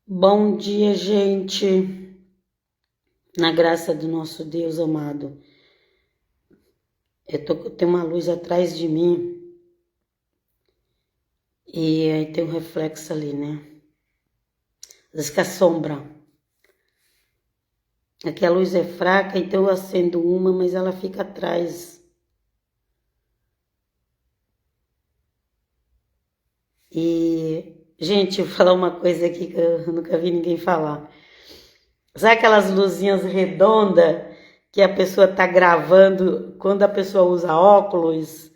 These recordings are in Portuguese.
Bom dia, gente. Na graça do nosso Deus amado. Tem uma luz atrás de mim e aí tem um reflexo ali, né? Às vezes que a sombra. Aqui a luz é fraca, então eu acendo uma, mas ela fica atrás. Gente, eu vou falar uma coisa aqui que eu nunca vi ninguém falar. Sabe aquelas luzinhas redondas que a pessoa tá gravando quando a pessoa usa óculos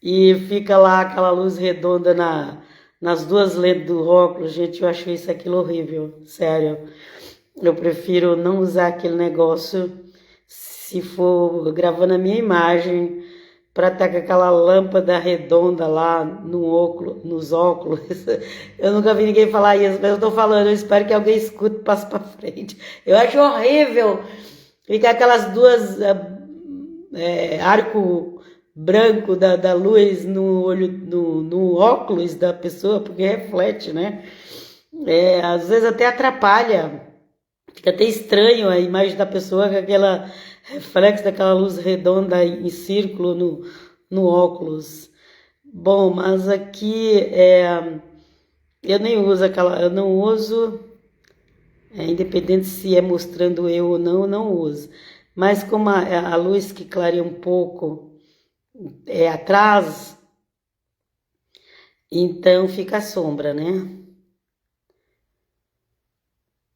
e fica lá aquela luz redonda nas duas lentes do óculos? Gente, eu acho aquilo horrível, sério. Eu prefiro não usar aquele negócio se for gravando a minha imagem para estar com aquela lâmpada redonda lá no óculos, nos óculos. Eu nunca vi ninguém falar isso, mas eu tô falando, eu espero que alguém escute e passe para frente. Eu acho horrível ficar aquelas duas arco branco da luz no olho, no óculos da pessoa, porque reflete, né? Às vezes até atrapalha. Fica até estranho a imagem da pessoa com aquela reflexo daquela luz redonda em círculo no óculos. Bom, mas aqui eu nem uso eu não uso, independente se é mostrando eu não uso. Mas como a luz que clareia um pouco é atrás, então fica a sombra, né?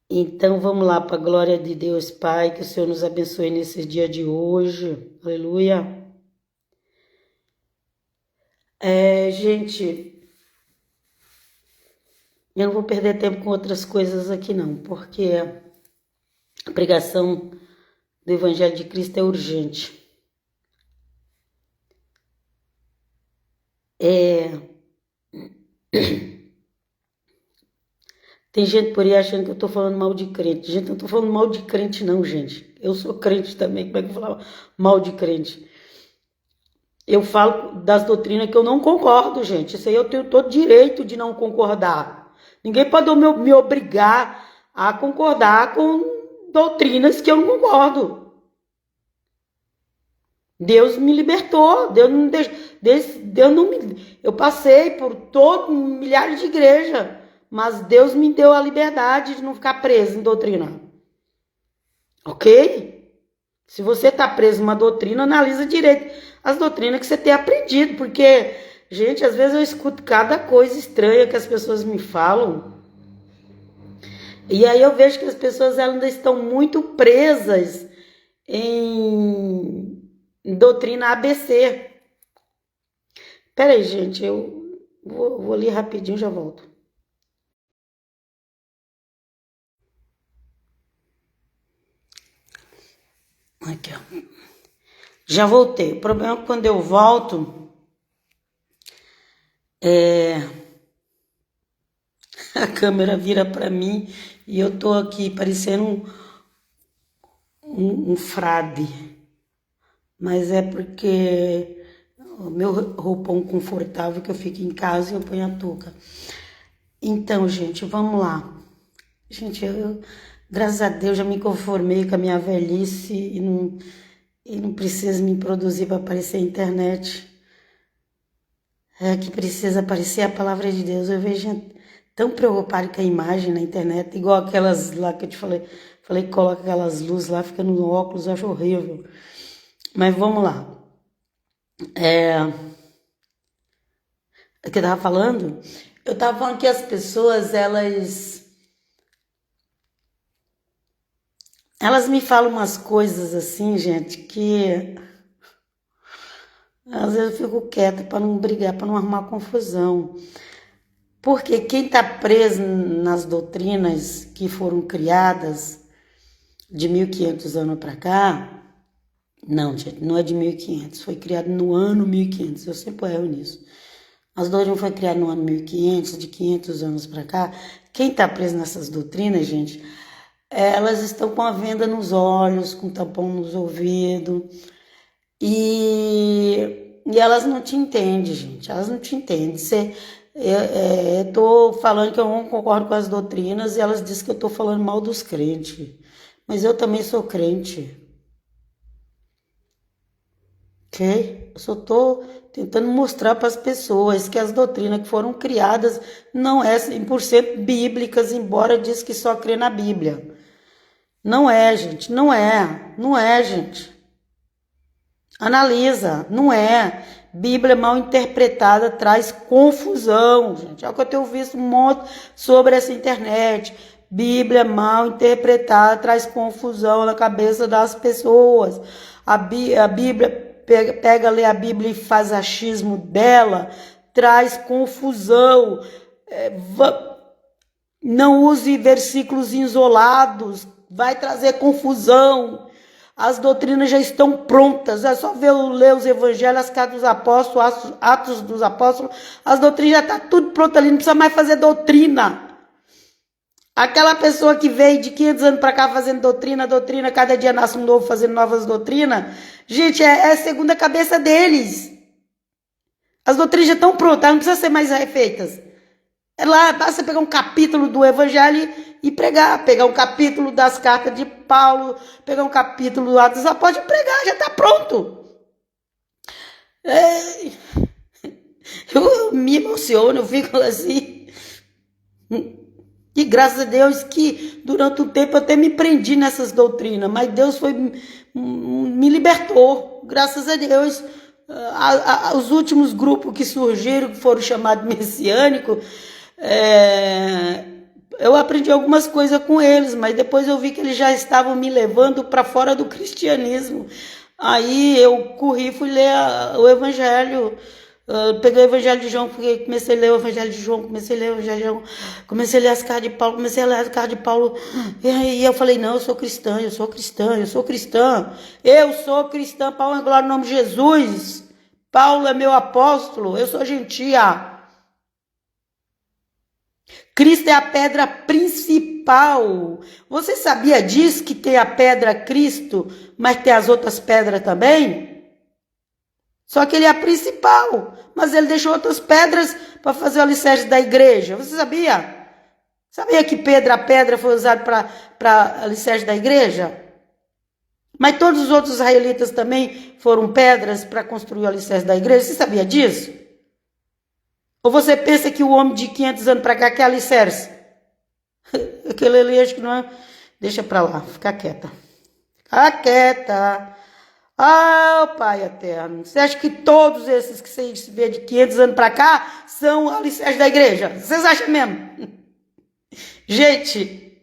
Então vamos lá, para a glória de Deus Pai, que o Senhor nos abençoe nesse dia de hoje. Aleluia. Gente, eu não vou perder tempo com outras coisas aqui não, porque a pregação do Evangelho de Cristo é urgente. Tem gente por aí achando que eu tô falando mal de crente. Gente, eu não tô falando mal de crente não, gente. Eu sou crente também, como é que eu vou falar mal de crente? Eu falo das doutrinas que eu não concordo, gente. Isso aí eu tenho todo direito de não concordar. Ninguém pode me obrigar a concordar com doutrinas que eu não concordo. Deus me libertou, Deus não deixou, Deus não me, eu passei por milhares de igrejas, mas Deus me deu a liberdade de não ficar preso em doutrina. Ok? Se você está preso em uma doutrina, analisa direito as doutrinas que você tem aprendido, porque, gente, às vezes eu escuto cada coisa estranha que as pessoas me falam, e aí eu vejo que as pessoas elas ainda estão muito presas em doutrina ABC. Pera aí, gente, eu vou ali rapidinho e já volto. Aqui, ó. Já voltei. O problema é que quando eu volto, a câmera vira para mim e eu tô aqui parecendo um frade. Mas é porque o meu roupão confortável que eu fico em casa e eu ponho a touca. Então, gente, vamos lá. Gente, graças a Deus já me conformei com a minha velhice e não preciso me produzir para aparecer na internet. É que precisa aparecer a palavra de Deus. Eu vejo gente tão preocupada com a imagem na internet, igual aquelas lá que eu te falei que coloca aquelas luzes lá, fica no óculos, eu acho horrível. Mas vamos lá. O que eu tava falando? Eu tava falando que as pessoas, elas me falam umas coisas assim, gente, que às vezes eu fico quieta para não brigar, para não arrumar confusão. Porque quem está preso nas doutrinas que foram criadas de 1500 anos para cá, não, gente, não é de 1500, foi criado no ano 1500, eu sempre erro nisso. As doutrinas foram criadas no ano 1500, de 500 anos para cá. Quem está preso nessas doutrinas, gente, elas estão com a venda nos olhos, com tampão nos ouvidos, e elas não te entendem, gente, elas não te entendem. Eu tô falando que eu não concordo com as doutrinas e elas dizem que eu tô falando mal dos crentes. Mas eu também sou crente, ok? Eu só tô tentando mostrar para as pessoas que as doutrinas que foram criadas não é 100% bíblicas, embora diz que só crê na Bíblia. Não é, gente, não é, gente. Analisa, não é. Bíblia mal interpretada traz confusão, gente. É o que eu tenho visto um monte sobre essa internet. Bíblia mal interpretada traz confusão na cabeça das pessoas. A Bíblia lê a Bíblia e faz achismo dela, traz confusão. Não use versículos isolados, vai trazer confusão. As doutrinas já estão prontas, é só ler os evangelhos, as cartas dos apóstolos, Atos dos apóstolos, as doutrinas já estão tudo pronto ali, não precisa mais fazer doutrina. Aquela pessoa que veio de 500 anos para cá fazendo doutrina, cada dia nasce um novo fazendo novas doutrinas, gente, é a segunda cabeça deles. As doutrinas já estão prontas, não precisa ser mais refeitas. É lá, basta pegar um capítulo do Evangelho e pregar. Pegar um capítulo das cartas de Paulo, pegar um capítulo do Atos dos Apóstolos e pregar, já está pronto. Eu me emociono, eu fico assim. E graças a Deus que durante um tempo eu até me prendi nessas doutrinas, mas Deus me libertou. Graças a Deus. Os últimos grupos que surgiram, que foram chamados messiânicos, eu aprendi algumas coisas com eles, mas depois eu vi que eles já estavam me levando para fora do cristianismo. Aí eu corri, fui ler o Evangelho, peguei o Evangelho de João, comecei a ler o Evangelho de João, comecei a ler o Evangelho de João, comecei a ler as cartas de Paulo, comecei a ler as cartas de Paulo, e aí eu falei, não, eu sou cristã, eu sou cristã, eu sou cristã, eu sou cristã, Paulo é glória no nome de Jesus, Paulo é meu apóstolo, eu sou gentia. Cristo é a pedra principal. Você sabia disso, que tem a pedra Cristo, mas tem as outras pedras também? Só que ele é a principal, mas ele deixou outras pedras para fazer o alicerce da igreja. Você sabia? Sabia que a pedra foi usada para alicerce da igreja? Mas todos os outros israelitas também foram pedras para construir o alicerce da igreja. Você sabia disso? Ou você pensa que o homem de 500 anos para cá quer alicerce? Aquele ali acho que não é. Deixa para lá, fica quieta. Fica quieta. Ah, Pai eterno. Você acha que todos esses que você vê de 500 anos para cá são alicerces da igreja? Vocês acham mesmo? Gente,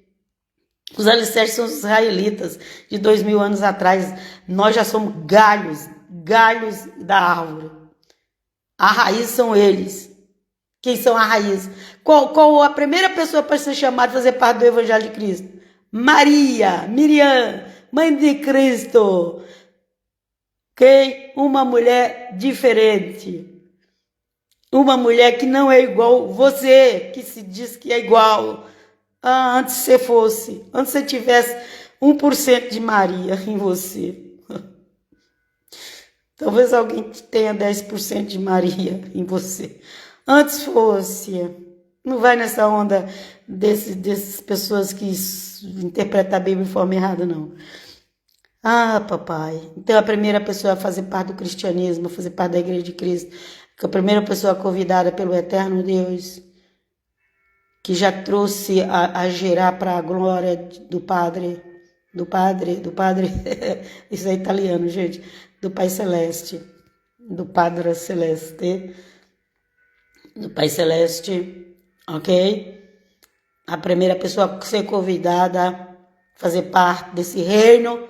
os alicerces são os israelitas de 2000 anos atrás. Nós já somos galhos da árvore. A raiz são eles. Quem são a raiz? Qual a primeira pessoa para ser chamada a fazer parte do Evangelho de Cristo? Maria, Miriam, mãe de Cristo. Ok? Uma mulher diferente. Uma mulher que não é igual você, que se diz que é igual. Antes você fosse, antes você tivesse 1% de Maria em você. Talvez alguém tenha 10% de Maria em você. Antes fosse. Não vai nessa onda dessas pessoas que interpretam a Bíblia de forma errada, não. Papai. Então a primeira pessoa a fazer parte do cristianismo, a fazer parte da igreja de Cristo, que a primeira pessoa convidada pelo eterno Deus, que já trouxe a gerar para a glória do Padre, isso é italiano, gente, do Pai Celeste, do Padre Celeste, do Pai Celeste, ok? A primeira pessoa a ser convidada a fazer parte desse reino,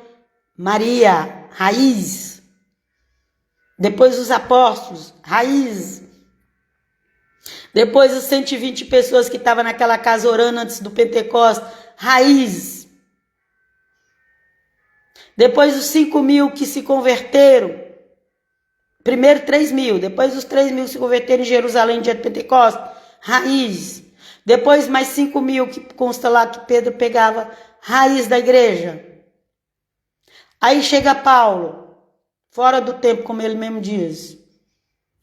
Maria, raiz. Depois os apóstolos, raiz. Depois os 120 pessoas que estavam naquela casa orando antes do Pentecostes, raiz. Depois os 5.000 que se converteram. Primeiro 3.000, depois os 3.000 se converteram em Jerusalém no dia do Pentecostes, raiz. Depois mais 5.000 que consta lá que Pedro pegava, raiz da igreja. Aí chega Paulo, fora do tempo, como ele mesmo diz,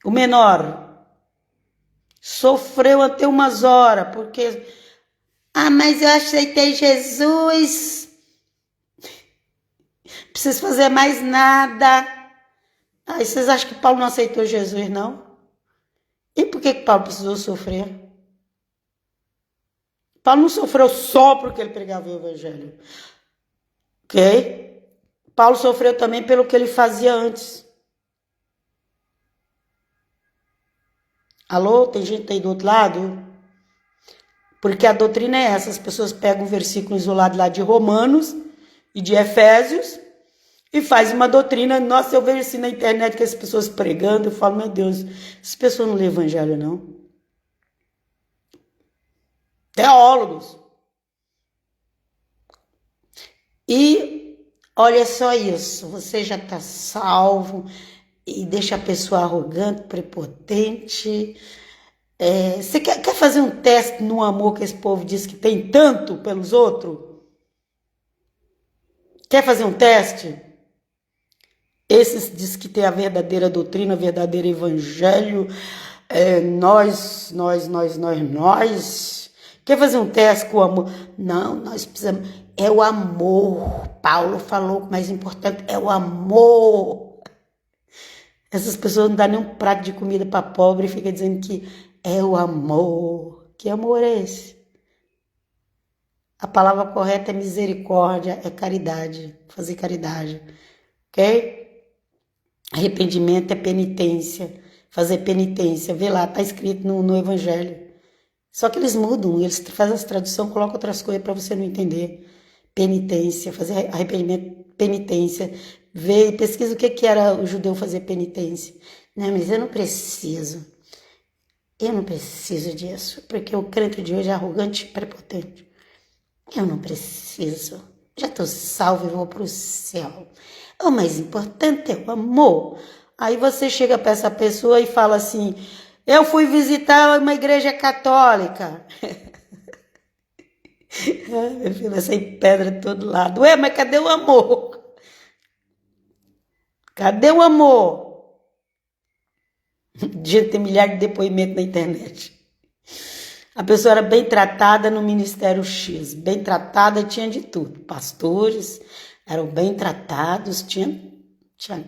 o menor. Sofreu até umas horas, porque... Ah, mas eu aceitei Jesus. Não preciso fazer mais nada. Aí vocês acham que Paulo não aceitou Jesus, não? E por que Paulo precisou sofrer? Paulo não sofreu só porque ele pregava o evangelho. Ok? Paulo sofreu também pelo que ele fazia antes. Alô? Tem gente aí do outro lado? Porque a doutrina é essa. As pessoas pegam um versículo isolado lá de Romanos e de Efésios e faz uma doutrina. Nossa, eu vejo assim na internet que as pessoas pregando. Eu falo, meu Deus, essas pessoas não lêem evangelho, não. Teólogos. E olha só isso. Você já está salvo e deixa a pessoa arrogante, prepotente. Você quer fazer um teste no amor que esse povo diz que tem tanto pelos outros? Quer fazer um teste? Esses diz que tem a verdadeira doutrina, o verdadeiro evangelho. Nós. Quer fazer um teste com o amor? Não, nós precisamos. É o amor. Paulo falou que o mais importante é o amor. Essas pessoas não dão nem um prato de comida para pobre e ficam dizendo que é o amor. Que amor é esse? A palavra correta é misericórdia, é caridade, fazer caridade, ok? Arrependimento é penitência, fazer penitência, vê lá, tá escrito no Evangelho. Só que eles mudam, eles fazem essa tradução, colocam outras coisas para você não entender. Penitência, fazer arrependimento, penitência. Vê e pesquisa o que era o judeu fazer penitência. Não, mas eu não preciso disso, porque o crente de hoje é arrogante e prepotente. Eu não preciso. Já estou salvo e vou para o céu. O mais importante é o amor. Aí você chega para essa pessoa e fala assim, eu fui visitar uma igreja católica. Meu filho, vai sair pedra de todo lado. Ué, mas cadê o amor? Cadê o amor? Gente, tem milhares de depoimentos na internet. A pessoa era bem tratada no Ministério X, bem tratada, tinha de tudo. Pastores eram bem tratados, tinha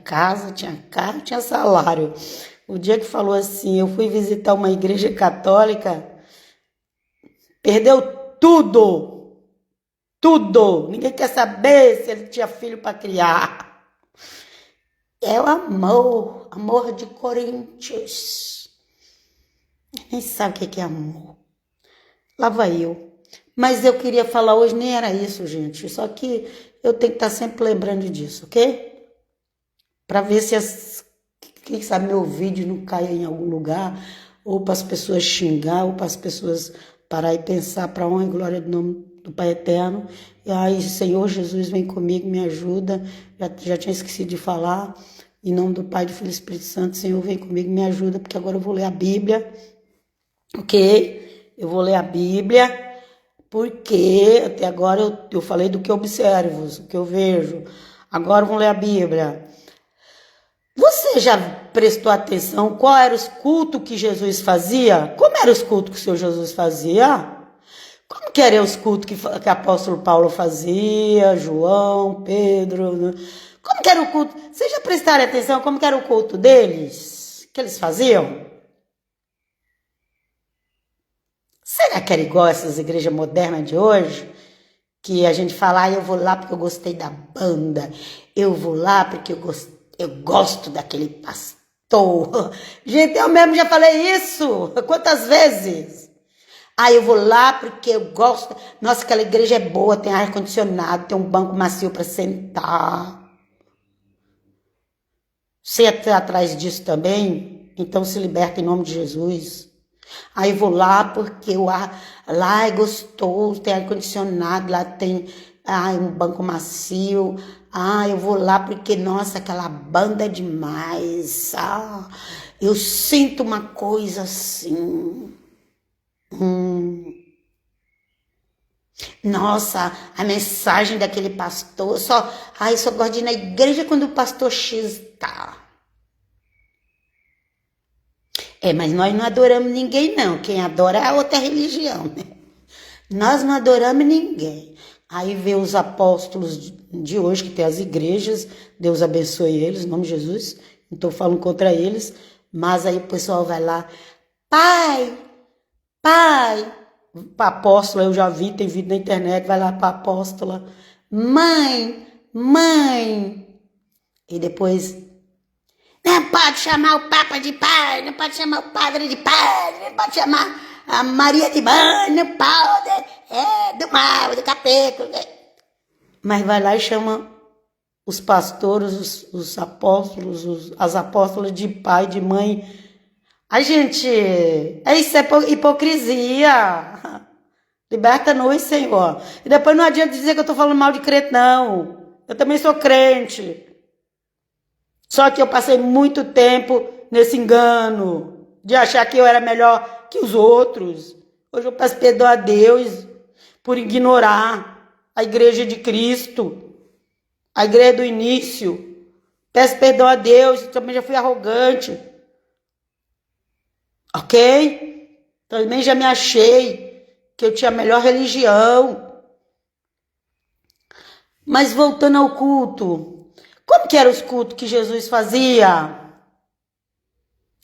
casa, tinha carro, tinha salário. O dia que falou assim, eu fui visitar uma igreja católica, perdeu tudo, tudo. Ninguém quer saber se ele tinha filho para criar. É o amor de Coríntios. Nem sabe o que é amor. Lá vai eu. Mas eu queria falar hoje, nem era isso, gente. Só que eu tenho que estar sempre lembrando disso, ok? Para ver se quem sabe meu vídeo não caia em algum lugar, ou para as pessoas xingar, ou para as pessoas parar e pensar para a honra e glória do nome do Pai Eterno. E aí, Senhor Jesus, vem comigo, me ajuda. Já tinha esquecido de falar. Em nome do Pai, do Filho e do Espírito Santo, Senhor, vem comigo, me ajuda, porque agora eu vou ler a Bíblia, ok? Eu vou ler a Bíblia, porque até agora eu falei do que eu observo, o que eu vejo. Agora vamos ler a Bíblia. Você já prestou atenção qual eram os cultos que Jesus fazia? Como eram os cultos que o Senhor Jesus fazia? Como que eram os cultos que o apóstolo Paulo fazia, João, Pedro? Né? Como que era o culto? Vocês já prestaram atenção como que era o culto deles? Que eles faziam? Será que era igual essas igrejas modernas de hoje? Que a gente fala, eu vou lá porque eu gostei da banda. Eu vou lá porque eu gosto daquele pastor. Gente, eu mesmo já falei isso. Quantas vezes? Eu vou lá porque eu gosto. Nossa, aquela igreja é boa, tem ar-condicionado, tem um banco macio para sentar. Você está atrás disso também? Então se liberta em nome de Jesus. Eu vou lá porque lá é gostoso, tem ar-condicionado, lá tem um banco macio. Eu vou lá porque, nossa, aquela banda é demais. Eu sinto uma coisa assim. Nossa, a mensagem daquele pastor, eu só gosto de ir na igreja quando o pastor X tá. Mas nós não adoramos ninguém, não. Quem adora é a outra religião, né? Nós não adoramos ninguém. Aí vê os apóstolos de hoje, que tem as igrejas, Deus abençoe eles, em nome de Jesus. Não estou falando contra eles, mas aí o pessoal vai lá, pai, para apóstola, eu já vi, tem vídeo na internet, vai lá para apóstola, mãe, e depois, não pode chamar o Papa de pai, não pode chamar o padre de padre, não pode chamar a Maria de Mãe, não pode, do mal, do capeta. Mas vai lá e chama os pastores, os apóstolos, as apóstolas de pai, de mãe. Ai, gente, isso é hipocrisia. Liberta-nos, Senhor. E depois não adianta dizer que eu tô falando mal de crente, não. Eu também sou crente. Só que eu passei muito tempo nesse engano de achar que eu era melhor que os outros. Hoje eu peço perdão a Deus por ignorar a igreja de Cristo, a igreja do início. Peço perdão a Deus, também já fui arrogante. Ok? Também já me achei que eu tinha a melhor religião. Mas voltando ao culto, como que eram os cultos que Jesus fazia?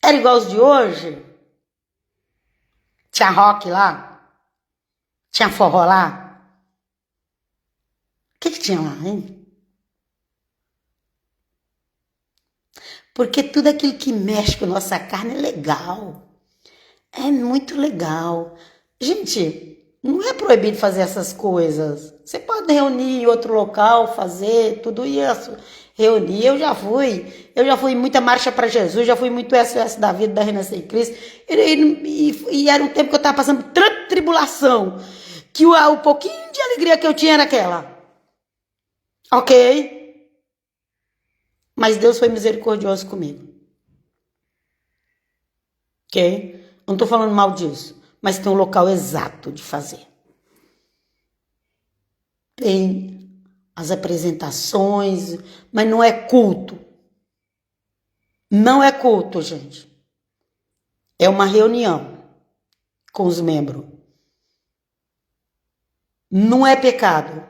Era igual os de hoje? Tinha rock lá? Tinha forró lá? O que tinha lá, hein? Porque tudo aquilo que mexe com a nossa carne é legal. É muito legal. Gente, não é proibido fazer essas coisas. Você pode reunir em outro local, fazer tudo isso. Reunir, eu já fui em muita marcha para Jesus, já fui muito SOS da vida, da Renascença em Cristo. E era um tempo que eu estava passando tanta tribulação, que o pouquinho de alegria que eu tinha era aquela. Ok? Mas Deus foi misericordioso comigo. Ok? Não estou falando mal disso, mas tem um local exato de fazer. Tem as apresentações, mas não é culto. Não é culto, gente. É uma reunião com os membros. Não é pecado,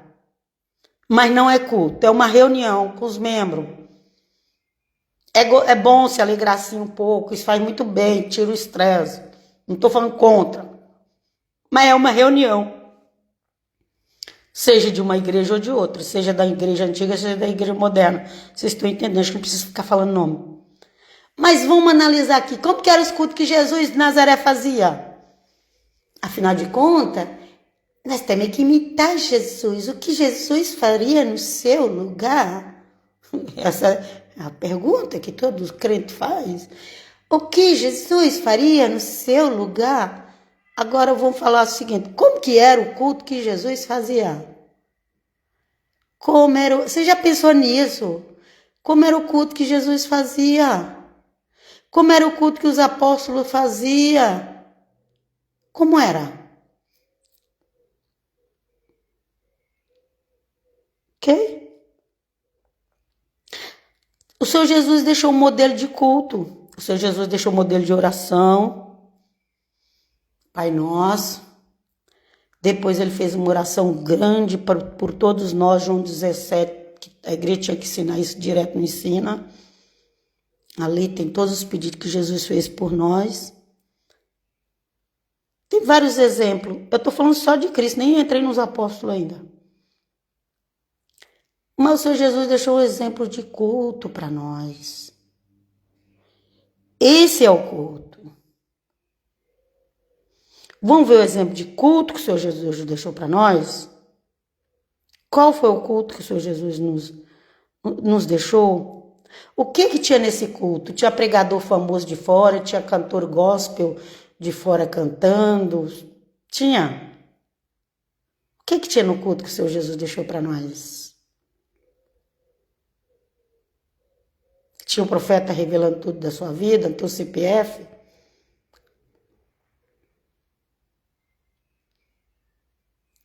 mas não é culto. É uma reunião com os membros. É bom se alegrar assim um pouco, isso faz muito bem, tira o estresse. Não estou falando contra, mas é uma reunião. Seja de uma igreja ou de outra, seja da igreja antiga, seja da igreja moderna. Vocês estão entendendo, acho que não preciso ficar falando nome. Mas vamos analisar aqui, como que era os cultos que Jesus de Nazaré fazia? Afinal de contas, nós temos que imitar Jesus. O que Jesus faria no seu lugar? Essa é a pergunta que todo crente faz. O que Jesus faria no seu lugar? Agora vamos falar o seguinte, como que era o culto que Jesus fazia? Você já pensou nisso? Como era o culto que Jesus fazia? Como era o culto que os apóstolos faziam? Como era? Ok? O Senhor Jesus deixou um modelo de culto. O Senhor Jesus deixou um modelo de oração. Pai Nosso. Depois ele fez uma oração grande por todos nós, João 17, que a igreja tinha que ensinar isso direto, não ensina. Ali tem todos os pedidos que Jesus fez por nós. Tem vários exemplos. Eu estou falando só de Cristo, nem entrei nos apóstolos ainda. Mas o Senhor Jesus deixou um exemplo de culto para nós. Esse é o culto. Vamos ver o exemplo de culto que o Senhor Jesus deixou para nós? Qual foi o culto que o Senhor Jesus nos deixou? O que tinha nesse culto? Tinha pregador famoso de fora, tinha cantor gospel de fora cantando. Tinha. O que tinha no culto que o Senhor Jesus deixou para nós? Tinha o profeta revelando tudo da sua vida, teu CPF.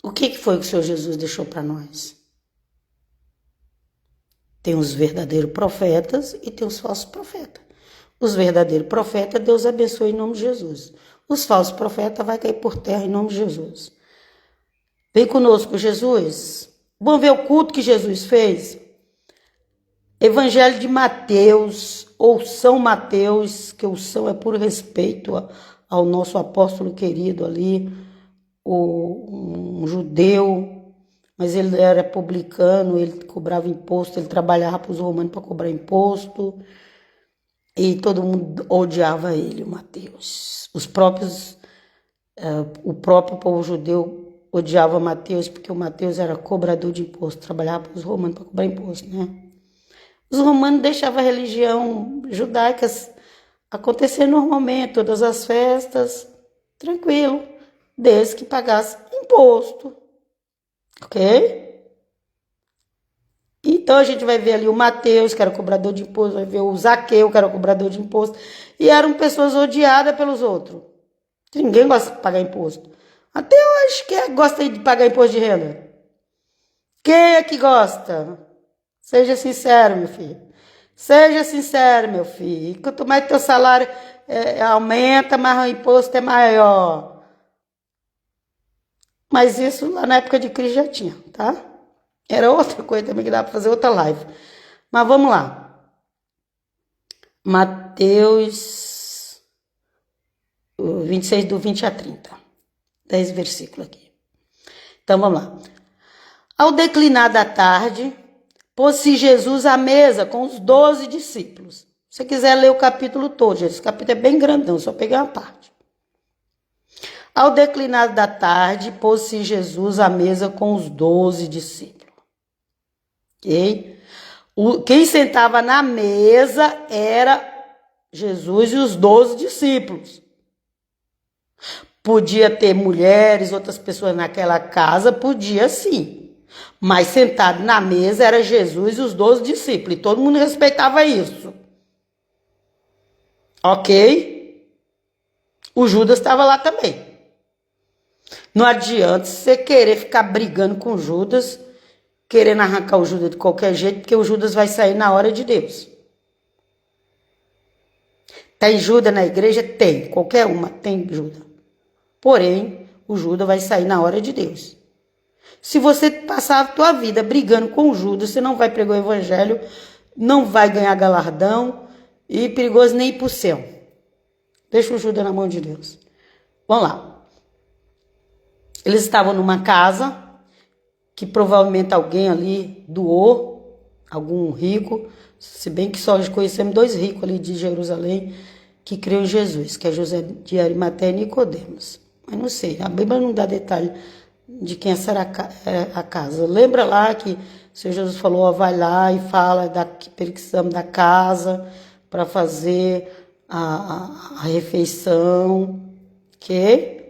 O que foi que o Senhor Jesus deixou para nós? Tem os verdadeiros profetas e tem os falsos profetas. Os verdadeiros profetas, Deus abençoe em nome de Jesus. Os falsos profetas vai cair por terra em nome de Jesus. Vem conosco, Jesus. Vamos ver o culto que Jesus fez? Evangelho de Mateus, ou São Mateus, que o São é por respeito ao nosso apóstolo querido ali, um judeu, mas ele era publicano, ele cobrava imposto, ele trabalhava para os romanos para cobrar imposto, e todo mundo odiava ele, o Mateus. O próprio povo judeu odiava Mateus, porque o Mateus era cobrador de imposto, trabalhava para os romanos para cobrar imposto, né? Os romanos deixavam a religião judaica acontecer normalmente, todas as festas, tranquilo, desde que pagasse imposto, ok? Então a gente vai ver ali o Mateus, que era cobrador de imposto, vai ver o Zaqueu, que era cobrador de imposto, e eram pessoas odiadas pelos outros. Ninguém gosta de pagar imposto. Até hoje, quem gosta de pagar imposto de renda? Quem é que gosta? Seja sincero, meu filho. Seja sincero, meu filho. Quanto mais teu salário aumenta, mais o imposto é maior. Mas isso lá na época de Cristo já tinha, tá? Era outra coisa também que dá para fazer outra live. Mas vamos lá. Mateus 26, do 20 a 30. 10 versículos aqui. Então vamos lá. Ao declinar da tarde, pôs-se Jesus à mesa com os 12 discípulos. Se você quiser ler o capítulo todo, gente, esse capítulo é bem grandão, só pegar uma parte. Ao declinar da tarde, pôs-se Jesus à mesa com os 12 discípulos. Ok? Quem sentava na mesa era Jesus e os 12 discípulos. Podia ter mulheres, outras pessoas naquela casa, podia sim. Mas sentado na mesa era Jesus e os 12 discípulos. E todo mundo respeitava isso. Ok? O Judas estava lá também. Não adianta você querer ficar brigando com o Judas, querendo arrancar o Judas de qualquer jeito, porque o Judas vai sair na hora de Deus. Tem Judas na igreja? Tem. Qualquer uma tem Judas. Porém, o Judas vai sair na hora de Deus. Se você passar a tua vida brigando com o Judas, você não vai pregar o evangelho, não vai ganhar galardão e perigoso nem ir para o céu. Deixa o Judas na mão de Deus. Vamos lá. Eles estavam numa casa que provavelmente alguém ali doou, algum rico, se bem que só conhecemos 2 ricos ali de Jerusalém que criam em Jesus, que é José de Arimateia e Nicodemos. Mas não sei, a Bíblia não dá detalhe de quem será a casa. Lembra lá que o Senhor Jesus falou, ó, vai lá e fala que precisamos da casa para fazer a refeição, ok?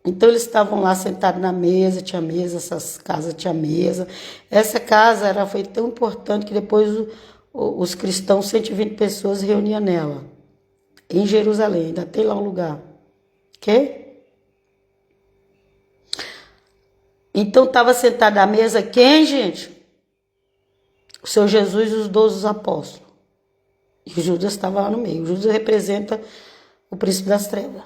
Então eles estavam lá sentados na mesa, tinha mesa, essas casas tinha mesa. Essa casa foi tão importante que depois os cristãos, 120 pessoas, reuniam nela, em Jerusalém, ainda tem lá um lugar, ok? Então estava sentado à mesa quem, gente? O Senhor Jesus e os 12 apóstolos. E o Judas estava lá no meio. O Judas representa o príncipe das trevas.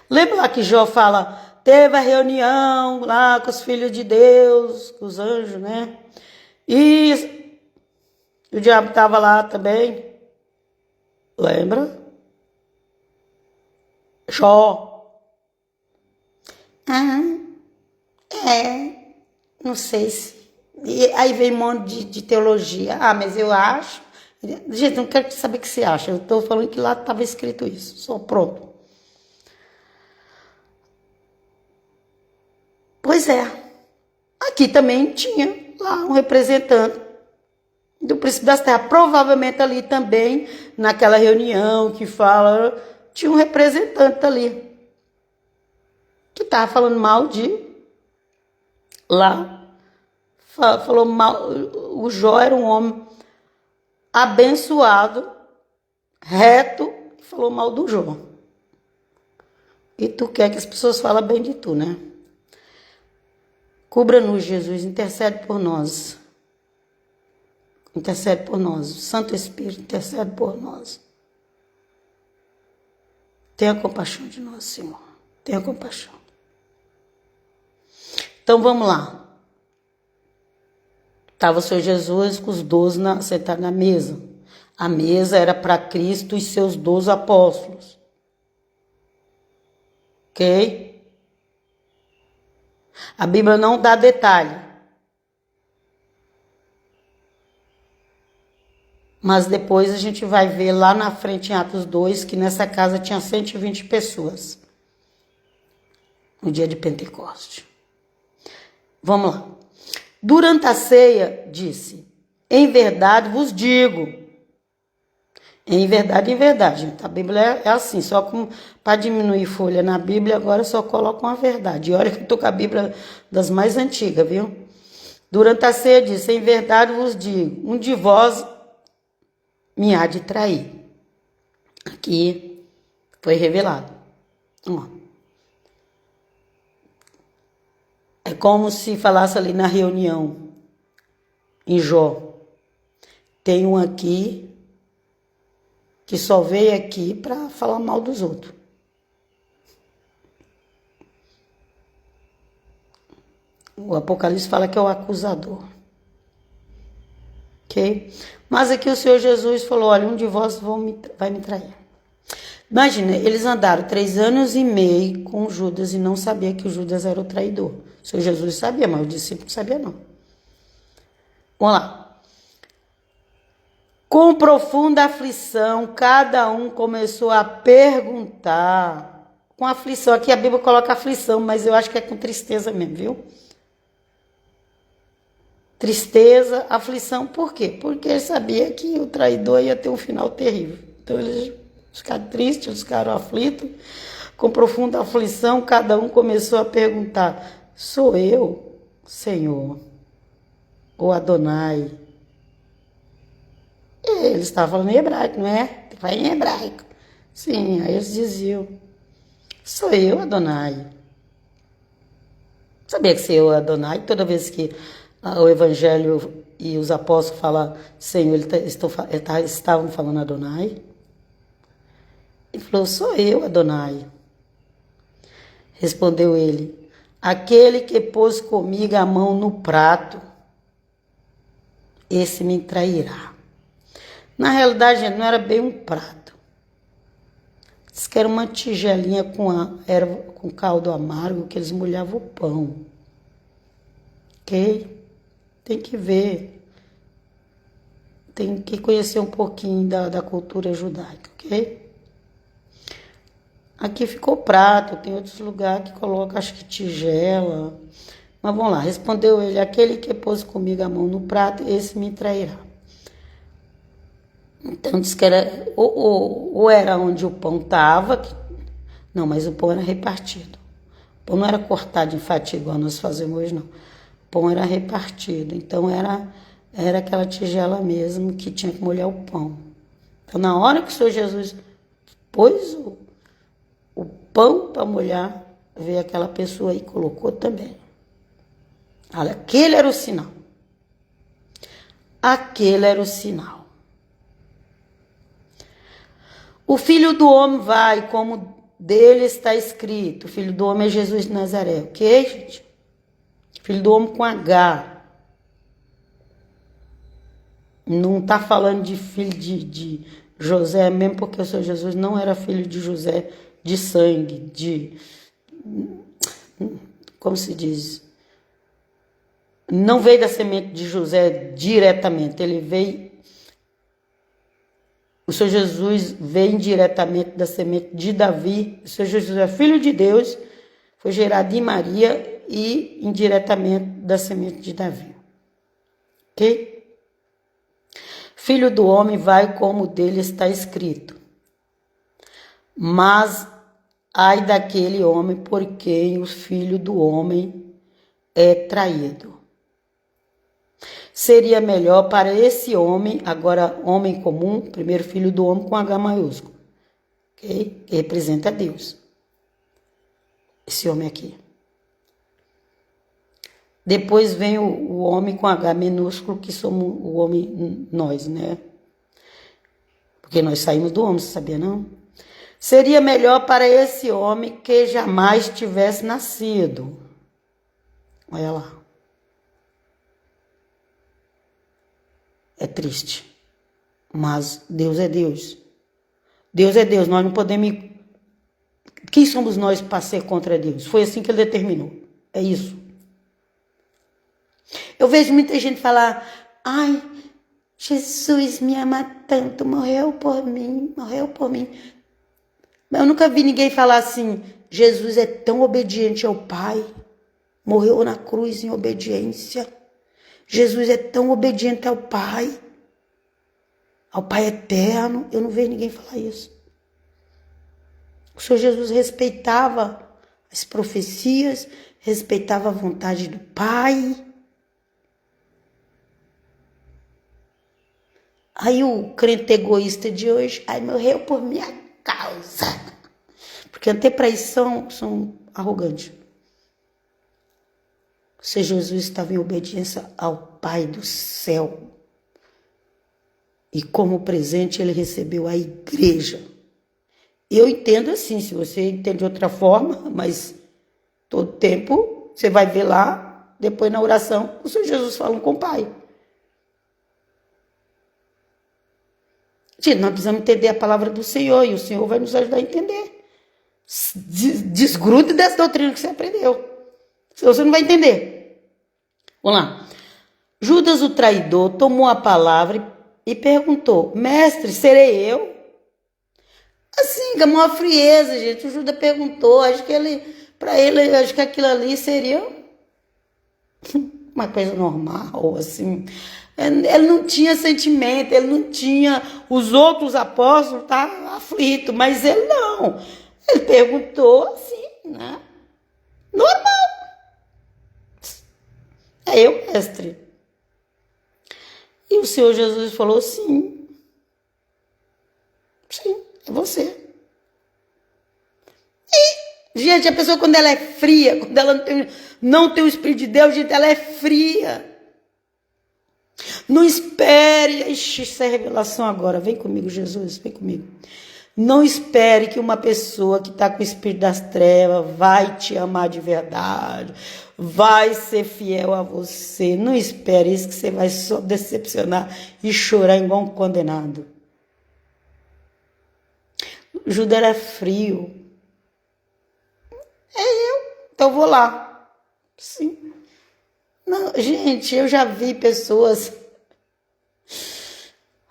Lembra lá que Jó fala, teve a reunião lá com os filhos de Deus, com os anjos, né? E o diabo estava lá também. Lembra? Jó. Não sei se... E aí vem um monte de teologia. Mas eu acho... Gente, não quero saber o que você acha. Eu estou falando que lá estava escrito isso. Só pronto. Pois é. Aqui também tinha lá um representante do príncipe das terras. Provavelmente ali também, naquela reunião que fala, tinha um representante ali. Que estava falando mal de... Lá. Falou mal. O Jó era um homem abençoado, reto, e falou mal do Jó. E tu quer que as pessoas falem bem de tu, né? Cubra-nos, Jesus, intercede por nós. intercede por nós. O Santo Espírito intercede por nós. Tenha compaixão de nós, Senhor. Tenha compaixão. Então vamos lá. Estava o Senhor Jesus com os 12 sentados na mesa. A mesa era para Cristo e seus 12 apóstolos. Ok? A Bíblia não dá detalhe. Mas depois a gente vai ver lá na frente em Atos 2 que nessa casa tinha 120 pessoas. No dia de Pentecostes. Vamos lá. Durante a ceia, disse: em verdade vos digo. Em verdade, gente. A Bíblia é assim, só para diminuir folha na Bíblia, agora só coloca uma verdade. E olha que eu estou com a Bíblia das mais antigas, viu? Durante a ceia, disse: em verdade vos digo, um de vós me há de trair. Aqui foi revelado. É como se falasse ali na reunião, em Jó. Tem um aqui que só veio aqui para falar mal dos outros. O Apocalipse fala que é o acusador. Ok? Mas aqui o Senhor Jesus falou: olha, um de vós vai me trair. Imagina, eles andaram 3 anos e meio com Judas e não sabia que o Judas era o traidor. O Senhor Jesus sabia, mas o discípulo não sabia não. Vamos lá. Com profunda aflição, cada um começou a perguntar. Com aflição, aqui a Bíblia coloca aflição, mas eu acho que é com tristeza mesmo, viu? Tristeza, aflição, por quê? Porque ele sabia que o traidor ia ter um final terrível. Então eles ficaram tristes, eles ficaram aflitos. Com profunda aflição, cada um começou a perguntar: sou eu, Senhor, ou Adonai? Eles estavam falando em hebraico, não é? Vai em hebraico. Sim, aí eles diziam: sou eu, Adonai. Sabia que sou eu, Adonai? Toda vez que o Evangelho e os apóstolos falam Senhor, eles estavam falando Adonai. Ele falou: sou eu, Adonai. Respondeu ele: aquele que pôs comigo a mão no prato, esse me trairá. Na realidade, não era bem um prato. Diz que era uma tigelinha com caldo amargo que eles molhavam o pão. Ok? Tem que ver. Tem que conhecer um pouquinho da cultura judaica, ok? Aqui ficou prato, tem outros lugares que coloca, acho que tigela. Mas vamos lá, respondeu ele: aquele que pôs comigo a mão no prato, esse me trairá. Então diz que era, ou era onde o pão estava, não, mas o pão era repartido. O pão não era cortado em fatia igual nós fazemos hoje, não. O pão era repartido, então era aquela tigela mesmo que tinha que molhar o pão. Então na hora que o Senhor Jesus pôs o pão para molhar, veio aquela pessoa e colocou também. Olha, aquele era o sinal. Aquele era o sinal. O Filho do Homem vai, como dele está escrito. O Filho do Homem é Jesus de Nazaré, ok, gente? Filho do Homem com H. Não está falando de filho de José, mesmo porque o Senhor Jesus não era filho de José de sangue, como se diz? Não veio da semente de José diretamente, o Senhor Jesus veio diretamente da semente de Davi. O Senhor Jesus é filho de Deus, foi gerado de Maria e indiretamente da semente de Davi. Ok? Filho do homem vai como dele está escrito. Mas ai daquele homem por quem o filho do homem é traído. Seria melhor para esse homem, agora homem comum, primeiro filho do homem com H maiúsculo, ok? Que representa Deus. Esse homem aqui. Depois vem o homem com H minúsculo, que somos o homem, nós, né? Porque nós saímos do homem, você sabia não? Seria melhor para esse homem que jamais tivesse nascido. Olha lá. É triste. Mas Deus é Deus. Deus é Deus, nós não podemos... Quem somos nós para ser contra Deus? Foi assim que ele determinou. É isso. Eu vejo muita gente falar, ai, Jesus me ama tanto, morreu por mim, morreu por mim. Mas eu nunca vi ninguém falar assim, Jesus é tão obediente ao Pai, morreu na cruz em obediência. Jesus é tão obediente ao Pai eterno. Eu não vejo ninguém falar isso. O Senhor Jesus respeitava as profecias, respeitava a vontade do Pai. Aí o crente egoísta de hoje, ai, morreu por minha causa. Porque até para isso são arrogantes. Se Jesus estava em obediência ao Pai do céu. E como presente ele recebeu a igreja. Eu entendo assim, se você entende de outra forma, mas todo tempo você vai ver lá, depois na oração, o Senhor Jesus falando com o Pai. Gente, nós precisamos entender a palavra do Senhor e o Senhor vai nos ajudar a entender. Desgrude dessa doutrina que você aprendeu. Senão você não vai entender. Vamos lá. Judas, o traidor, tomou a palavra e perguntou, mestre, serei eu? Assim, com a maior frieza, gente. O Judas perguntou, acho que acho que aquilo ali seria uma coisa normal, assim. Ele não tinha sentimento, ele não tinha... Os outros apóstolos estavam aflitos, mas ele não. Ele perguntou assim, né? Normal. É eu, mestre. E o Senhor Jesus falou, sim. Sim, é você. E, gente, a pessoa quando ela é fria, quando ela não tem o Espírito de Deus, gente, ela é fria. Não espere, ixi, isso é revelação agora, vem comigo, Jesus, vem comigo. Não espere que uma pessoa que está com o espírito das trevas vai te amar de verdade, vai ser fiel a você. Não espere isso, que você vai só decepcionar e chorar igual um condenado. O Judas era frio. É eu, então eu vou lá. Sim. Não, gente, eu já vi pessoas...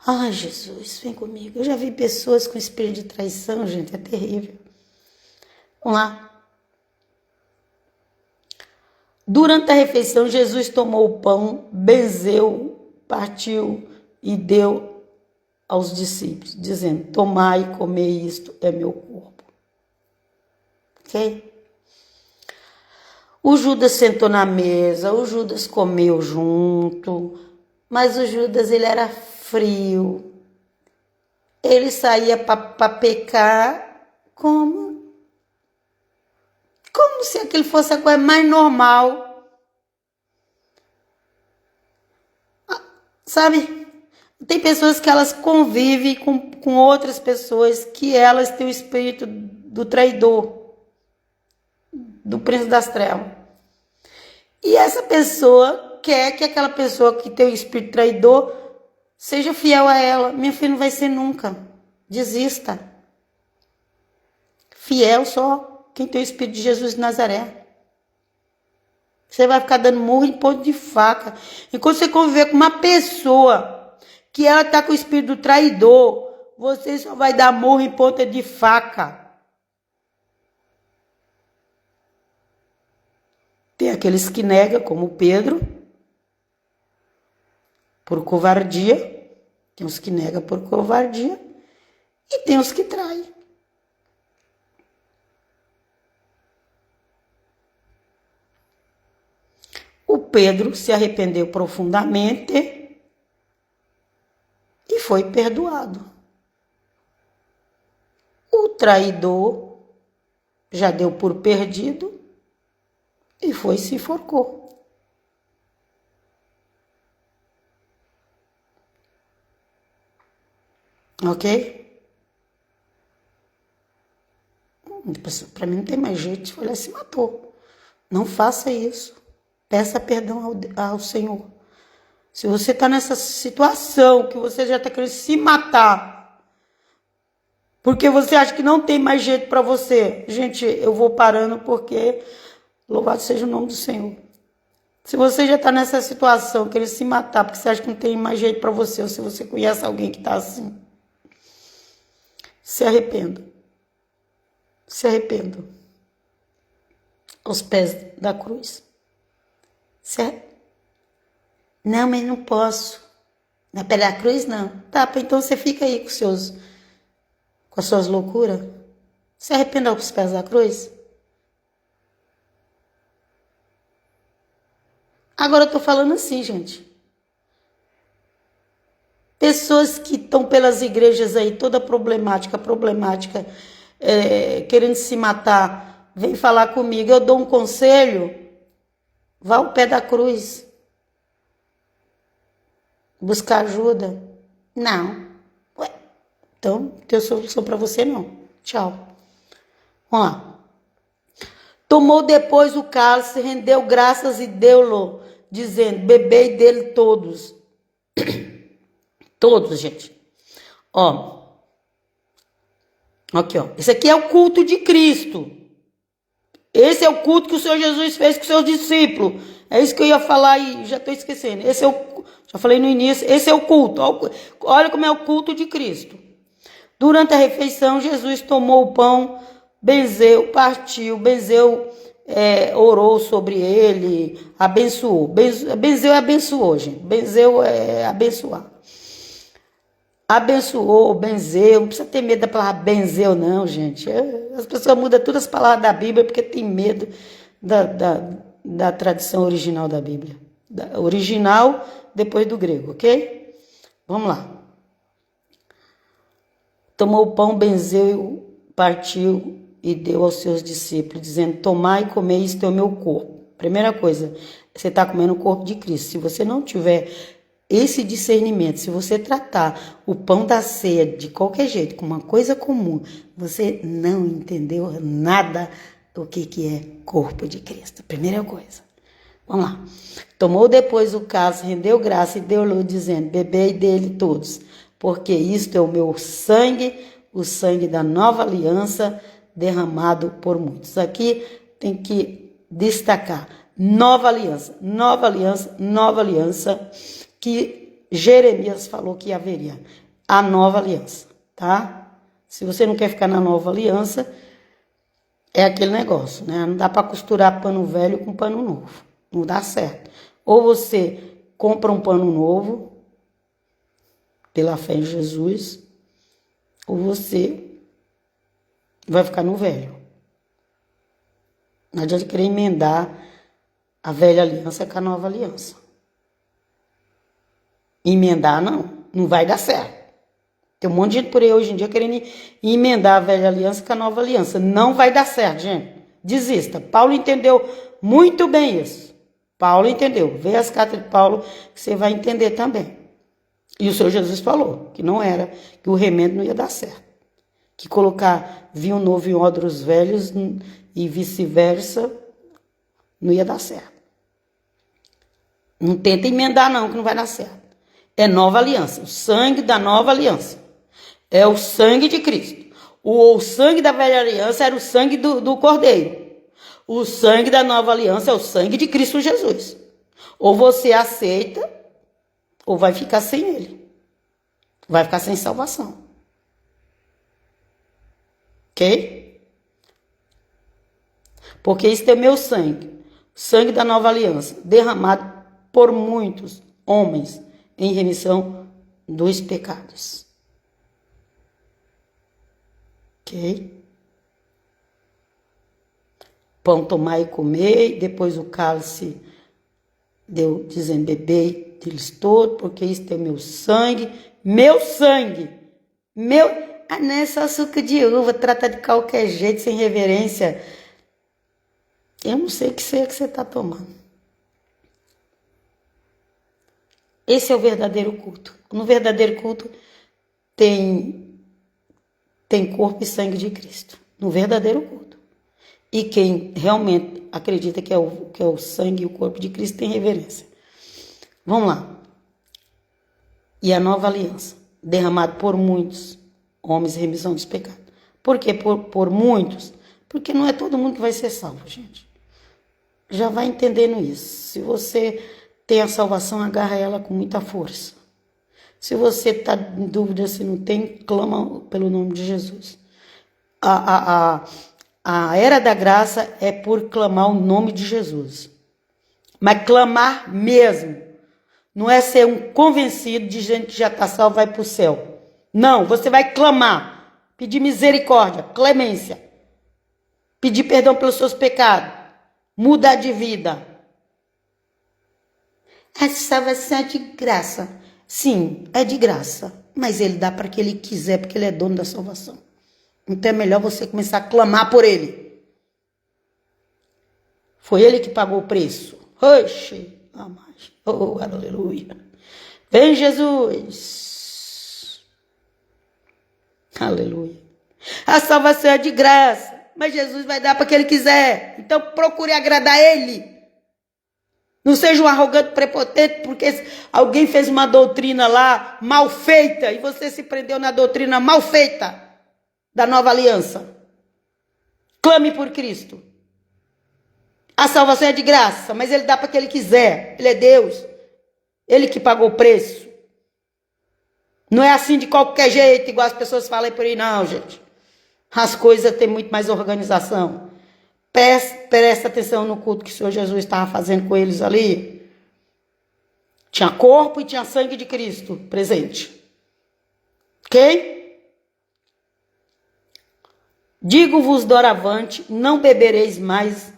Ai, Jesus, vem comigo. Eu já vi pessoas com espírito de traição, gente, é terrível. Vamos lá. Durante a refeição, Jesus tomou o pão, benzeu, partiu e deu aos discípulos, dizendo, tomai e comei, isto é meu corpo. Ok? O Judas sentou na mesa, o Judas comeu junto, mas o Judas, ele era frio. Ele saía para pecar como se aquilo fosse a coisa mais normal. Sabe? Tem pessoas que elas convivem com outras pessoas que elas têm o espírito do traidor, do príncipe das trevas. E essa pessoa quer que aquela pessoa que tem o espírito traidor seja fiel a ela. Minha filha, não vai ser nunca. Desista. Fiel só quem tem o espírito de Jesus de Nazaré. Você vai ficar dando murro em ponto de faca. Enquanto você conviver com uma pessoa que ela está com o espírito do traidor, você só vai dar murro em ponta de faca. Tem aqueles que negam, como Pedro, por covardia. Tem os que negam por covardia. E tem os que traem. O Pedro se arrependeu profundamente e foi perdoado. O traidor já deu por perdido e foi e se enforcou. Ok? Para mim não tem mais jeito, foi lá e se matou. Não faça isso. Peça perdão ao Senhor. Se você está nessa situação que você já está querendo se matar, porque você acha que não tem mais jeito para você, gente, eu vou parando porque louvado seja o nome do Senhor. Se você já está nessa situação, querendo se matar, porque você acha que não tem mais jeito para você, ou se você conhece alguém que está assim, se arrependa. Se arrependa. Aos pés da cruz. Certo? Não, mas não posso. Na pé da cruz, não. Tá, então você fica aí com as suas loucuras. Se arrependa aos pés da cruz. Agora eu tô falando assim, gente. Pessoas que estão pelas igrejas aí, toda problemática, querendo se matar, vem falar comigo. Eu dou um conselho, vá ao pé da cruz. Buscar ajuda. Não. Ué, então, não tem solução para você não. Tchau. Vamos lá. Tomou depois o cálice, rendeu graças e deu-lo, dizendo, bebei dele todos. Todos, gente. Ó. Aqui, ó. Esse aqui é o culto de Cristo. Esse é o culto que o Senhor Jesus fez com os seus discípulos. É isso que eu ia falar e já estou esquecendo. Já falei no início, esse é o culto. Olha como é o culto de Cristo. Durante a refeição, Jesus tomou o pão, benzeu, partiu, orou sobre ele, abençoou. Benzeu é abençoou, gente. Benzeu é abençoar. Abençoou, benzeu, não precisa ter medo da palavra benzeu não, gente. As pessoas mudam todas as palavras da Bíblia porque tem medo da tradição original da Bíblia. Original depois do grego, ok? Vamos lá. Tomou o pão, benzeu, partiu e deu aos seus discípulos, dizendo, tomai e comei, isto é o meu corpo. Primeira coisa, você está comendo o corpo de Cristo. Se você não tiver esse discernimento, se você tratar o pão da ceia de qualquer jeito, como uma coisa comum, você não entendeu nada do que é corpo de Cristo. Primeira coisa. Vamos lá. Tomou depois o cálice, rendeu graça e deu-lhe, dizendo, bebei dele todos, porque isto é o meu sangue, o sangue da nova aliança, derramado por muitos. Aqui tem que destacar, nova aliança, nova aliança, nova aliança, que Jeremias falou que haveria a nova aliança, tá? Se você não quer ficar na nova aliança, é aquele negócio, né? Não dá para costurar pano velho com pano novo, não dá certo. Ou você compra um pano novo, pela fé em Jesus, ou você vai ficar no velho. Não adianta querer emendar a velha aliança com a nova aliança. Emendar, não vai dar certo. Tem um monte de gente por aí hoje em dia querendo emendar a velha aliança com a nova aliança. Não vai dar certo, gente. Desista. Paulo entendeu muito bem isso. Paulo entendeu. Vê as cartas de Paulo que você vai entender também. E o Senhor Jesus falou que não era, que o remendo não ia dar certo. Que colocar vinho novo em odres velhos e vice-versa não ia dar certo. Não tenta emendar não, que não vai dar certo. É nova aliança, o sangue da nova aliança. É o sangue de Cristo. O sangue da velha aliança era o sangue do Cordeiro. O sangue da nova aliança é o sangue de Cristo Jesus. Ou você aceita, ou vai ficar sem ele. Vai ficar sem salvação. Ok? Porque isso é meu sangue. Sangue da nova aliança. Derramado por muitos homens em remissão dos pecados. Ok? Pão tomai e comei, depois o cálice deu, dizendo, bebei deles todos, porque isto é meu sangue, meu, não é só suco de uva, trata de qualquer jeito, sem reverência. Eu não sei o que você está tomando. Esse é o verdadeiro culto. No verdadeiro culto, tem corpo e sangue de Cristo, no verdadeiro culto. E quem realmente acredita que é o sangue e o corpo de Cristo tem reverência. Vamos lá. E a nova aliança, derramado por muitos homens, remissão dos pecados. Por quê? Por muitos? Porque não é todo mundo que vai ser salvo, gente. Já vai entendendo isso. Se você tem a salvação, agarra ela com muita força. Se você está em dúvida se não tem, clama pelo nome de Jesus. A era da graça é por clamar o nome de Jesus. Mas clamar mesmo. Não é ser um convencido de gente que já está salvo e vai para o céu. Não, você vai clamar. Pedir misericórdia, clemência. Pedir perdão pelos seus pecados. Mudar de vida. A salvação é de graça. Sim, é de graça. Mas ele dá para quem ele quiser, porque ele é dono da salvação. Então é melhor você começar a clamar por ele. Foi ele que pagou o preço. Oxe, oh, aleluia. Vem Jesus. Aleluia. A salvação é de graça, mas Jesus vai dar para quem ele quiser. Então procure agradar ele. Não seja um arrogante prepotente, porque alguém fez uma doutrina lá mal feita e você se prendeu na doutrina mal feita da nova aliança. Clame por Cristo. A salvação é de graça, mas ele dá para quem ele quiser. Ele é Deus. Ele que pagou o preço. Não é assim de qualquer jeito, igual as pessoas falam por aí, não, gente. As coisas têm muito mais organização. Presta atenção no culto que o Senhor Jesus estava fazendo com eles ali. Tinha corpo e tinha sangue de Cristo presente. Ok? Digo-vos doravante, não beberei mais.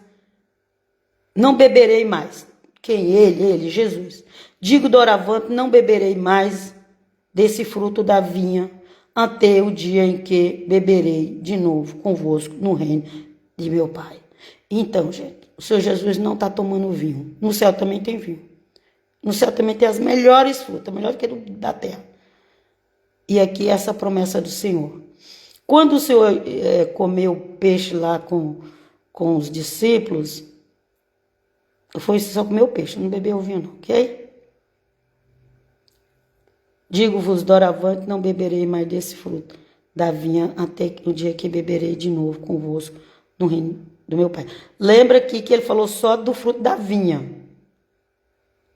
Quem? Ele, Jesus. Digo doravante, não beberei mais desse fruto da vinha, até o dia em que beberei de novo convosco no reino de meu Pai. Então, gente, o Senhor Jesus não está tomando vinho. No céu também tem vinho. No céu também tem as melhores frutas, melhor que da terra. E aqui essa promessa do Senhor. Quando o Senhor comeu peixe lá com os discípulos, foi só comer o peixe, não bebeu o vinho, não, ok? Digo-vos doravante, não beberei mais desse fruto da vinha até o dia que beberei de novo convosco no reino do meu Pai. Lembra aqui que ele falou só do fruto da vinha.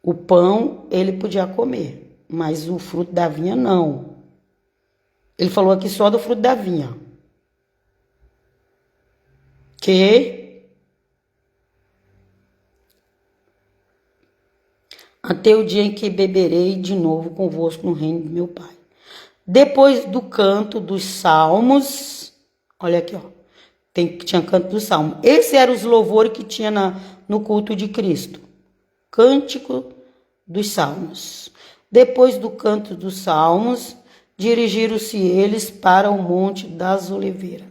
O pão ele podia comer, mas o fruto da vinha não. Ele falou aqui só do fruto da vinha. Que até o dia em que beberei de novo convosco no reino do meu Pai. Depois do canto dos salmos, olha aqui, ó. Tinha canto do salmo. Esse era os louvores que tinha no culto de Cristo. Cântico dos salmos. Depois do canto dos salmos, dirigiram-se eles para o Monte das Oliveiras.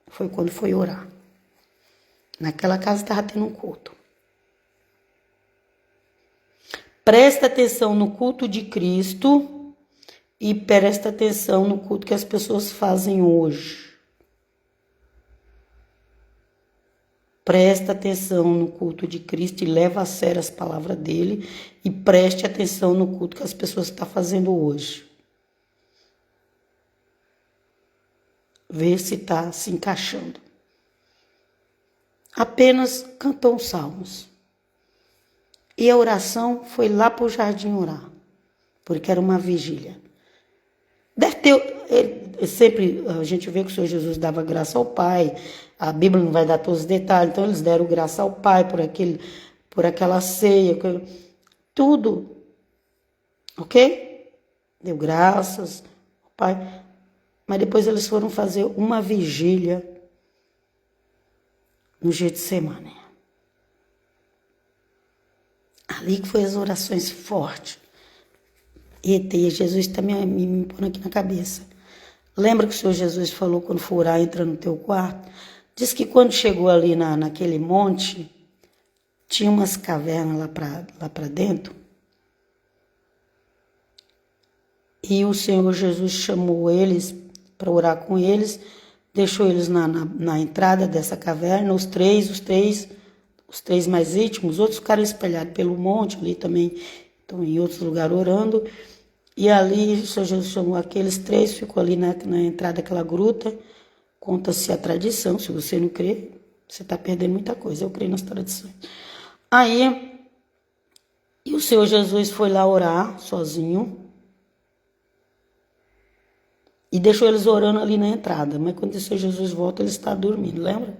Foi quando foi orar. Naquela casa estava tendo um culto. Presta atenção no culto de Cristo e presta atenção no culto que as pessoas fazem hoje. Presta atenção no culto de Cristo e leva a sério as palavras dele e preste atenção no culto que as pessoas estão fazendo hoje. Vê se está se encaixando. Apenas cantou os salmos. E a oração foi lá para o jardim orar, porque era uma vigília. Deve ter, sempre a gente vê que o Senhor Jesus dava graça ao Pai, a Bíblia não vai dar todos os detalhes, então eles deram graça ao Pai por aquela ceia, tudo, ok? Deu graças ao Pai, mas depois eles foram fazer uma vigília no Getsemane. Ali que foi as orações fortes. E Jesus está me pondo aqui na cabeça. Lembra que o Senhor Jesus falou quando for orar, entra no teu quarto? Diz que quando chegou ali naquele monte, tinha umas cavernas lá para dentro. E o Senhor Jesus chamou eles para orar com eles, deixou eles na entrada dessa caverna, os três mais íntimos, os outros ficaram espalhados pelo monte, ali também estão em outros lugares orando. E ali o Senhor Jesus chamou aqueles três, ficou ali na entrada daquela gruta. Conta-se a tradição, se você não crê, você está perdendo muita coisa, eu creio nas tradições. Aí, e o Senhor Jesus foi lá orar sozinho, e deixou eles orando ali na entrada. Mas quando o Senhor Jesus volta, ele está dormindo, lembra?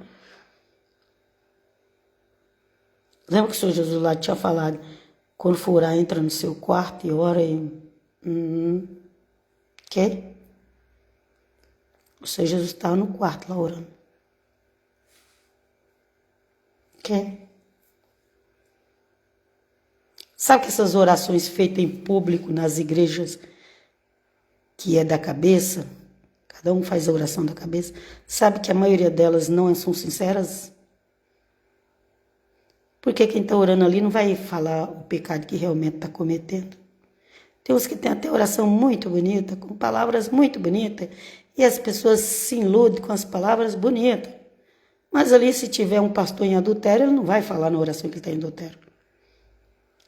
Lembra que o Senhor Jesus lá tinha falado, quando for orar, entra no seu quarto e ora e... Que? O Senhor Jesus estava no quarto lá orando. Que? Sabe que essas orações feitas em público nas igrejas, que é da cabeça, cada um faz a oração da cabeça, sabe que a maioria delas não são sinceras? Porque quem está orando ali não vai falar o pecado que realmente está cometendo. Tem uns que têm até oração muito bonita, com palavras muito bonitas, e as pessoas se iludem com as palavras bonitas. Mas ali, se tiver um pastor em adultério, ele não vai falar na oração que ele está em adultério.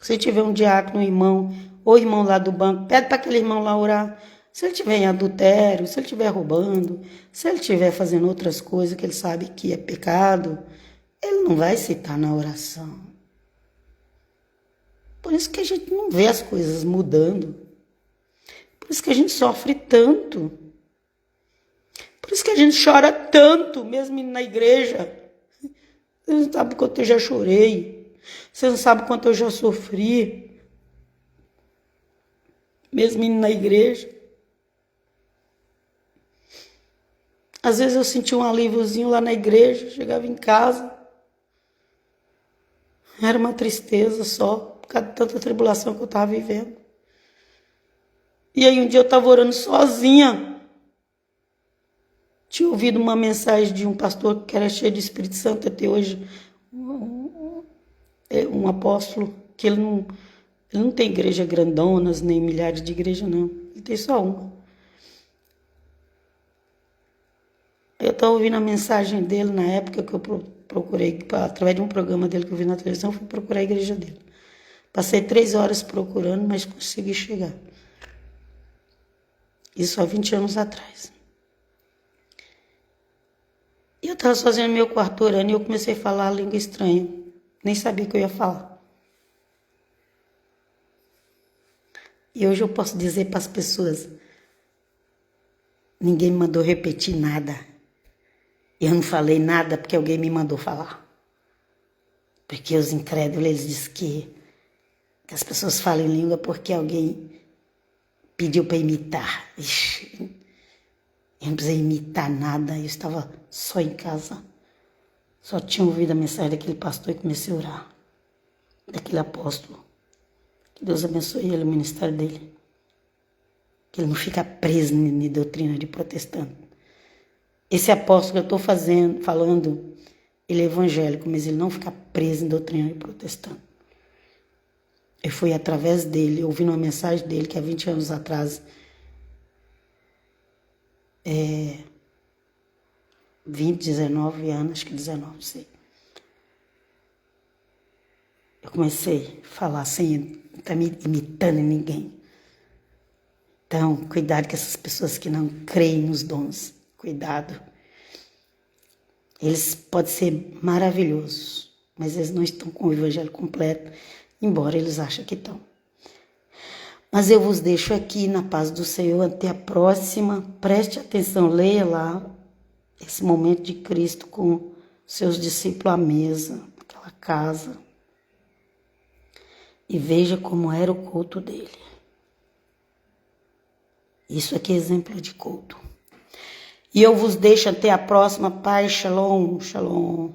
Se tiver um diácono, um irmão, ou irmão lá do banco, pede para aquele irmão lá orar. Se ele estiver em adultério, se ele estiver roubando, se ele estiver fazendo outras coisas que ele sabe que é pecado, ele não vai citar na oração. Por isso que a gente não vê as coisas mudando. Por isso que a gente sofre tanto. Por isso que a gente chora tanto, mesmo na igreja. Você não sabe quanto eu já chorei. Você não sabe quanto eu já sofri. Mesmo indo na igreja. Às vezes eu sentia um alíviozinho lá na igreja, chegava em casa. Era uma tristeza só, por causa de tanta tribulação que eu estava vivendo. E aí um dia eu estava orando sozinha. Tinha ouvido uma mensagem de um pastor que era cheio de Espírito Santo até hoje. Um apóstolo, que ele não tem igreja grandonas, nem milhares de igrejas, não. Ele tem só uma. Eu estava ouvindo a mensagem dele na época que eu procurei, através de um programa dele que eu vi na televisão, fui procurar a igreja dele. Passei 3 horas procurando, mas consegui chegar. Isso há 20 anos atrás. E eu estava sozinha no meu quarto orando e eu comecei a falar a língua estranha. Nem sabia o que eu ia falar. E hoje eu posso dizer para as pessoas, ninguém me mandou repetir nada. Eu não falei nada porque alguém me mandou falar. Porque os incrédulos, eles dizem que as pessoas falam em língua porque alguém pediu para imitar. Ixi, eu não precisei imitar nada, eu estava só em casa. Só tinha ouvido a mensagem daquele pastor e comecei a orar. Daquele apóstolo. Que Deus abençoe ele, o ministério dele. Que ele não fica preso em doutrina de protestante. Esse apóstolo que eu estou falando, ele é evangélico, mas ele não fica preso em doutrina de protestante. Eu fui através dele, ouvindo uma mensagem dele, que há 20 anos atrás, 19 anos, acho que 19, sei. Eu comecei a falar sem estar me imitando ninguém. Então, cuidado com essas pessoas que não creem nos dons. Cuidado. Eles podem ser maravilhosos, mas eles não estão com o evangelho completo, embora eles achem que estão. Mas eu vos deixo aqui na paz do Senhor. Até a próxima. Preste atenção, leia lá esse momento de Cristo com seus discípulos à mesa, naquela casa. E veja como era o culto dele. Isso aqui é exemplo de culto. E eu vos deixo até a próxima. Pai, shalom, shalom.